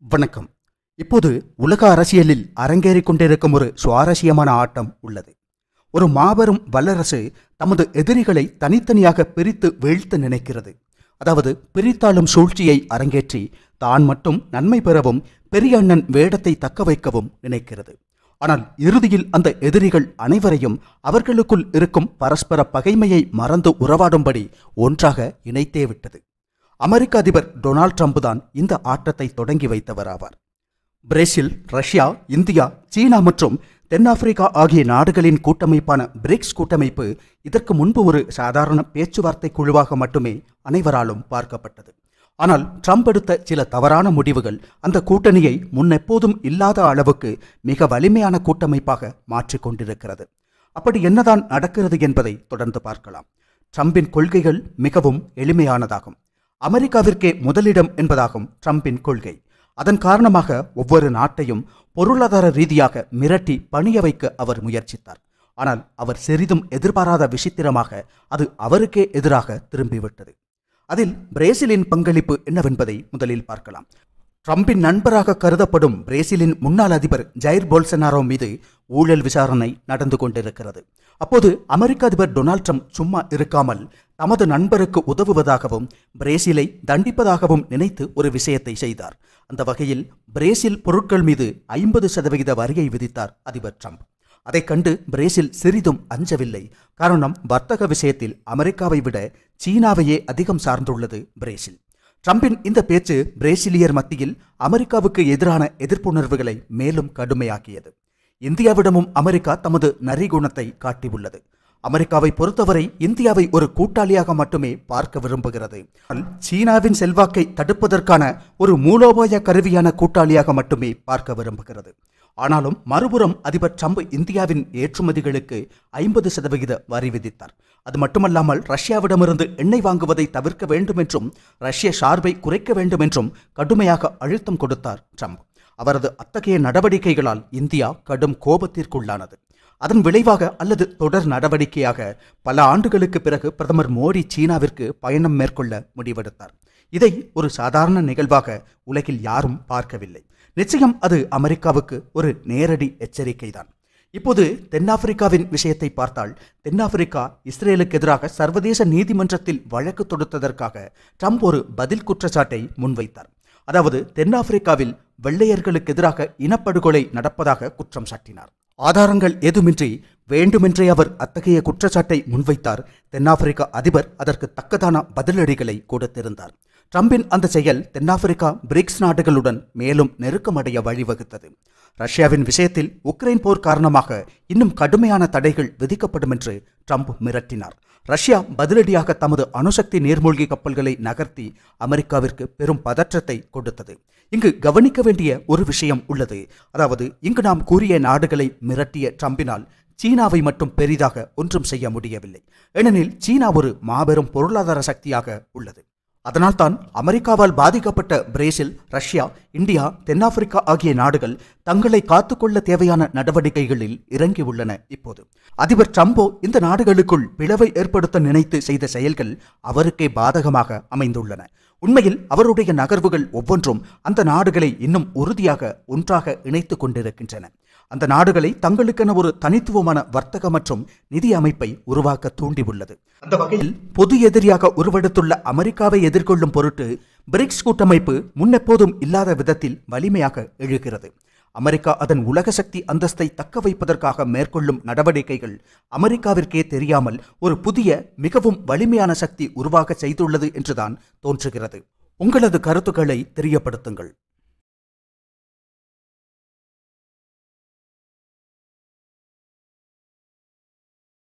வணக்கம். இப்போது உலக அரசியலில் அரங்கேறிக் கொண்டிருக்கும் ஒரு சுவாரஸ்யமான ஆட்டம் உள்ளது. ஒரு மாபெரும் வல்லரசு தமது எதிரிகளை தனித்தனியாக பிரித்து வீழ்த்த நினைக்கிறது. அதாவது பிரித்தாளும் சூழ்ச்சியை அரங்கேற்றி தான் மட்டும் நன்மை பெறவும் பெரிய அண்ணன் வேடத்தை தக்க வைக்கவும் நினைக்கிறது. ஆனால் இறுதியில் அந்த எதிரிகள் அனைவரையும் அவர்களுக்குள் இருக்கும் பரஸ்பர பகைமையை மறந்து உறவாடும்படி ஒன்றாக இணைத்தே விட்டது. அமெரிக்க அதிபர் டொனால்ட் ட்ரம்ப் தான் இந்த ஆட்டத்தை தொடங்கி வைத்தவராவார். பிரேசில், ரஷ்யா, இந்தியா, சீனா மற்றும் தென்னாப்பிரிக்கா ஆகிய நாடுகளின் கூட்டமைப்பான பிரிக்ஸ் கூட்டமைப்பு இதற்கு முன்பு ஒரு சாதாரண பேச்சுவார்த்தை குழுவாக மட்டுமே அனைவராலும் பார்க்கப்பட்டது. ஆனால் ட்ரம்ப் எடுத்த சில தவறான முடிவுகள் அந்த கூட்டணியை முன்னெப்போதும் இல்லாத அளவுக்கு மிக வலிமையான கூட்டமைப்பாக மாற்றிக்கொண்டிருக்கிறது. அப்படி என்னதான் நடக்கிறது என்பதை தொடர்ந்து பார்க்கலாம். ட்ரம்பின் கொள்கைகள் மிகவும் எளிமையானதாகும். அமெரிக்காவிற்கே முதலிடம் என்பதாகும் ட்ரம்பின் கொள்கை. அதன் காரணமாக ஒவ்வொரு நாட்டையும் பொருளாதார ரீதியாக மிரட்டி பணிய வைக்க அவர் முயற்சித்தார். ஆனால் அவர் சிறிதும் எதிர்பாராத விசித்திரமாக அது அவருக்கே எதிராக திரும்பிவிட்டது. அதில் பிரேசிலின் பங்களிப்பு என்னவென்பதை முதலில் பார்க்கலாம். ட்ரம்பின் நண்பராக கருதப்படும் பிரேசிலின் முன்னாள் அதிபர் ஜைர் போல்சனாரோ மீது ஊழல் விசாரணை நடந்து கொண்டிருக்கிறது. அப்போது அமெரிக்க அதிபர் டொனால்ட் ட்ரம்ப் சும்மா இருக்காமல் தமது நண்பருக்கு உதவுவதாகவும் பிரேசிலை தண்டிப்பதாகவும் நினைத்து ஒரு விஷயத்தை செய்தார். அந்த வகையில் பிரேசில் பொருட்கள் மீது 50% வரியை விதித்தார் அதிபர் ட்ரம்ப். அதைக் கண்டு பிரேசில் சிறிதும் அஞ்சவில்லை. காரணம், வர்த்தக விஷயத்தில் அமெரிக்காவை விட சீனாவையே அதிகம் சார்ந்துள்ளது பிரேசில். ட்ரம்பின் இந்த பேச்சு பிரேசிலியர் மத்தியில் அமெரிக்காவுக்கு எதிரான எதிர்ப்புணர்வுகளை மேலும் கடுமையாக்கியது. இந்தியாவிடமும் அமெரிக்கா தமது நரிகுணத்தை காட்டியுள்ளது. அமெரிக்காவை பொறுத்தவரை இந்தியாவை ஒரு கூட்டாளியாக மட்டுமே பார்க்க விரும்புகிறது. சீனாவின் செல்வாக்கை தடுப்பதற்கான ஒரு மூலோபாய கருவியான கூட்டாளியாக மட்டுமே பார்க்க விரும்புகிறது. ஆனாலும் மறுபுறம் அதிபர் ட்ரம்ப் இந்தியாவின் ஏற்றுமதிகளுக்கு 50% வரி விதித்தார். அது மட்டுமல்லாமல் ரஷ்யாவிடமிருந்து எண்ணெய் வாங்குவதை தவிர்க்க வேண்டும் என்றும் ரஷ்ய சார்பை குறைக்க வேண்டும் என்றும் கடுமையாக அழுத்தம் கொடுத்தார் ட்ரம்ப். அவரது அத்தகைய நடவடிக்கைகளால் இந்தியா கடும் கோபத்திற்குள்ளானது. அதன் விளைவாக அல்லது தொடர் நடவடிக்கையாக பல ஆண்டுகளுக்கு பிறகு பிரதமர் மோடி சீனாவிற்கு பயணம் மேற்கொள்ள முடிவெடுத்தார். இதை ஒரு சாதாரண நிகழ்வாக உலகில் யாரும் பார்க்கவில்லை. நிச்சயம் அது அமெரிக்காவுக்கு ஒரு நேரடி எச்சரிக்கைதான். இப்போது தென்னாப்பிரிக்காவின் விஷயத்தை பார்த்தால், தென்னாப்பிரிக்கா இஸ்ரேலுக்கு எதிராக சர்வதேச நீதிமன்றத்தில் வழக்கு தொடுத்ததற்காக ட்ரம்ப் ஒரு பதில் குற்றச்சாட்டை முன்வைத்தார். அதாவது தென்னாப்பிரிக்காவில் வெள்ளையர்களுக்கு எதிராக இனப்படுகொலை நடப்பதாக குற்றம் சாட்டினார். ஆதாரங்கள் ஏதுமின்றி வேண்டுமென்றே அவர் அத்தகைய குற்றச்சாட்டை முன்வைத்தார். தென்னாப்பிரிக்கா அதிபர் அதற்கு தக்கதான பதிலடிகளை கொடுத்திருந்தார். ட்ரம்பின் அந்த செயல் தென்னாப்பிரிக்கா பிரிக்ஸ் நாடுகளுடன் மேலும் நெருக்கமடைய வழிவகுத்தது. ரஷ்யாவின் விஷயத்தில் உக்ரைன் போர் காரணமாக இன்னும் கடுமையான தடைகள் விதிக்கப்படும் என்று ட்ரம்ப் மிரட்டினார். ரஷ்யா பதிலடியாக தமது அணுசக்தி நீர்மூழ்கி கப்பல்களை நகர்த்தி அமெரிக்காவிற்கு பெரும் பதற்றத்தை கொடுத்தது. இங்கு கவனிக்க வேண்டிய ஒரு விஷயம் உள்ளது. அதாவது இங்கு நாம் கூறிய நாடுகளை மிரட்டிய ட்ரம்பினால் சீனாவை மட்டும் பெரிதாக ஒன்றும் செய்ய முடியவில்லை. ஏனெனில் சீனா ஒரு மாபெரும் பொருளாதார சக்தியாக உள்ளது. அதனால்தான் அமெரிக்காவால் பாதிக்கப்பட்ட பிரேசில், ரஷ்யா, இந்தியா, தென்னாப்பிரிக்கா ஆகிய நாடுகள் தங்களை காத்துக்கொள்ள தேவையான நடவடிக்கைகளில் இறங்கியுள்ளன. இப்போது அதிபர் ட்ரம்போ இந்த நாடுகளுக்குள் பிளவை ஏற்படுத்த நினைத்து செய்த செயல்கள் அவருக்கே பாதகமாக அமைந்துள்ளன. உண்மையில் அவருடைய நகர்வுகள் ஒவ்வொன்றும் அந்த நாடுகளை இன்னும் உறுதியாக ஒன்றாக இணைத்து கொண்டிருக்கின்றன. அந்த நாடுகளை தங்களுக்கென ஒரு தனித்துவமான வர்த்தக மற்றும் நிதி அமைப்பை உருவாக்க தூண்டியுள்ளது. அந்த வகையில் பொது எதிரியாக உருவெடுத்துள்ள அமெரிக்காவை எதிர்கொள்ளும் பொருட்டு பிரிக்ஸ் கூட்டமைப்பு முன்னெப்போதும் இல்லாத விதத்தில் வலிமையாக எழுகிறது. அமெரிக்கா அதன் உலக சக்தி அந்தஸ்தை தக்க வைப்பதற்காக மேற்கொள்ளும் நடவடிக்கைகள் அமெரிக்காவிற்கே தெரியாமல் ஒரு புதிய மிகவும் வலிமையான சக்தி உருவாக செய்துள்ளது என்றுதான் தோன்றுகிறது. உங்களது கருத்துக்களை தெரியப்படுத்துங்கள்.